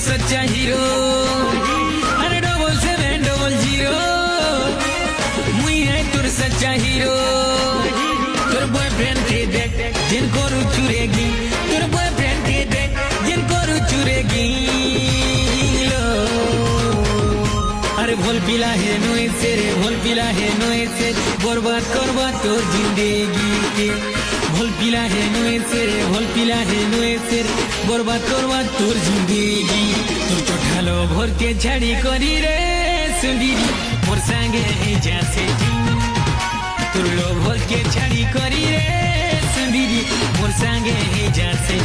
सच्चा हीरो अरे 77700 मुई है तोर सच्चा हीरो तोर बॉयफ्रेंड के देख जिनको चुरेगी तोर बॉयफ्रेंड के देख जिनको चुरेगी अरे भोल पिला है नोए से रे भोल पिला है नोए से बर्बाद करवा तोर जिंदगी के भोल पिला है नोए से रे भोल पिला है नोए से बर्बाद करवा तोर जिंदगी तोर चोठालो भोर के झाड़ी करी रे सुंदरी मोर संगे है जैसे तोर लो भोर के झाड़ी करी रे सुंदरी मोर संगे है जैसे